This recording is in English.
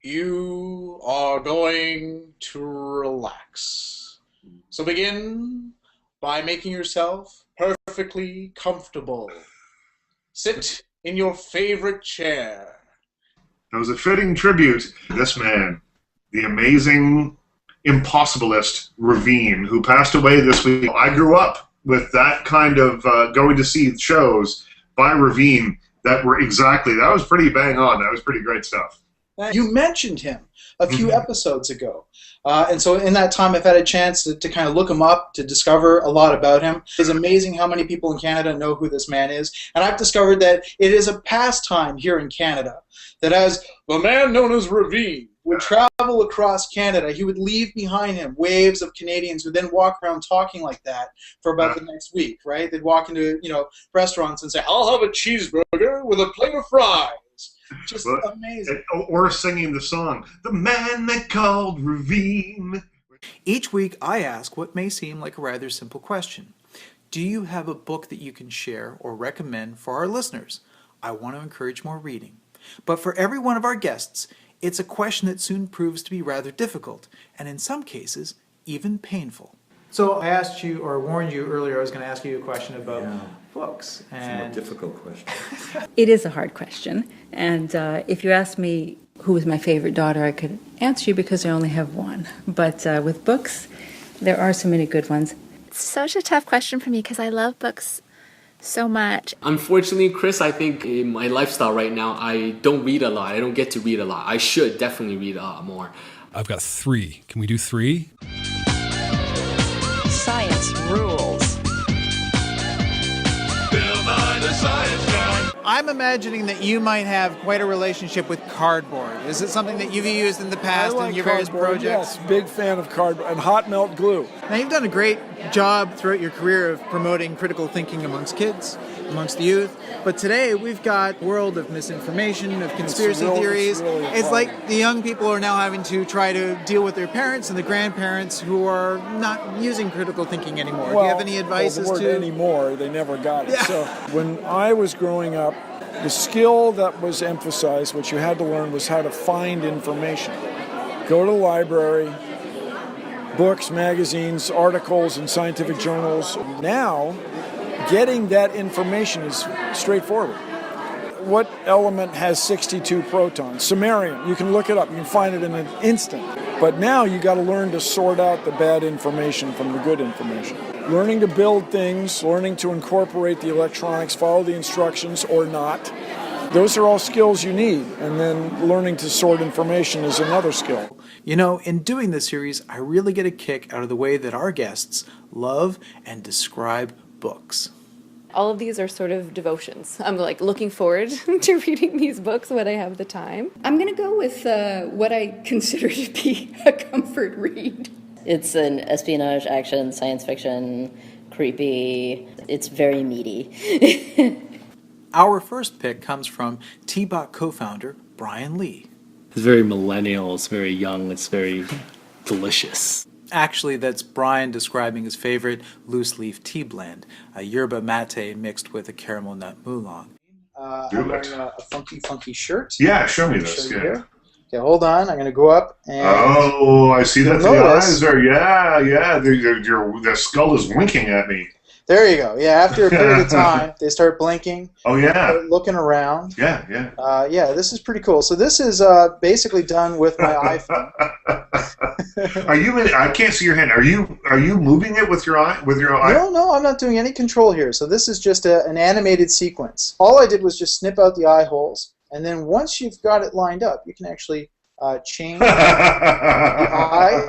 You are going to relax. So begin by making yourself perfectly comfortable. Sit in your favorite chair. That was a fitting tribute to this man, the amazing impossibilist Ravine, who passed away this week. I grew up with that kind of going to see shows by Ravine that was pretty bang on. That was pretty great stuff. You mentioned him a few episodes ago. And so in that time, I've had a chance to kind of look him up, to discover a lot about him. It's amazing how many people in Canada know who this man is. And I've discovered that it is a pastime here in Canada that as the man known as Ravine would travel across Canada, he would leave behind him waves of Canadians who then walk around talking like that for about the next week, right? They'd walk into, restaurants and say, "I'll have a cheeseburger with a plate of fries." Just amazing. Or singing the song, "The Man They Called Ravine." Each week I ask what may seem like a rather simple question. Do you have a book that you can share or recommend for our listeners? I want to encourage more reading. But for every one of our guests, it's a question that soon proves to be rather difficult, and in some cases, even painful. So I asked you, or warned you earlier, I was going to ask you a question about books. And it's a difficult question. It is a hard question, and if you asked me who was my favorite daughter, I could answer you because I only have one. But with books, there are so many good ones. It's such a tough question for me because I love books so much. Unfortunately, Chris, I think in my lifestyle right now, I don't read a lot. I don't get to read a lot. I should definitely read a lot more. I've got 3. Can we do 3? Science rules. Bill Nye the Science Guy. I'm imagining that you might have quite a relationship with cardboard. Is it something that you've used in the past in your various projects? Yes, big fan of cardboard and hot melt glue. Now, you've done a great job throughout your career of promoting critical thinking amongst kids, amongst the youth. But today we've got a world of misinformation, of conspiracy theories. It's like the young people are now having to try to deal with their parents and the grandparents who are not using critical thinking anymore. Do you have any advice as to... anymore, they never got it. Yeah. So when I was growing up, the skill that was emphasized, what you had to learn, was how to find information. Go to the library, books, magazines, articles in scientific journals. Now, getting that information is straightforward. What element has 62 protons? Samarium. You can look it up. You can find it in an instant. But now you got to learn to sort out the bad information from the good information. Learning to build things, learning to incorporate the electronics, follow the instructions or not. Those are all skills you need. And then learning to sort information is another skill. You know, in doing this series, I really get a kick out of the way that our guests love and describe books. All of these are sort of devotions. I'm like looking forward to reading these books when I have the time. I'm going to go with what I consider to be a comfort read. It's an espionage, action, science fiction, creepy. It's very meaty. Our first pick comes from T-Bot co-founder Brian Lee. It's very millennial, it's very young, it's very delicious. Actually, that's Brian describing his favorite loose-leaf tea blend, a yerba mate mixed with a caramel nut oolong. I'm wearing a funky shirt. Yeah, show me this. Here. Okay, hold on. I'm going to go up and... Oh, I see that. The eyes are... Yeah. The skull is winking at me. There you go. Yeah, after a period of time, they start blinking. Oh, yeah. Looking around. Yeah. Yeah, this is pretty cool. So this is basically done with my iPhone. Are you? I can't see your hand. Are you moving it with your eye? No, I'm not doing any control here. So this is just an animated sequence. All I did was just snip out the eye holes, and then once you've got it lined up, you can actually change the eye.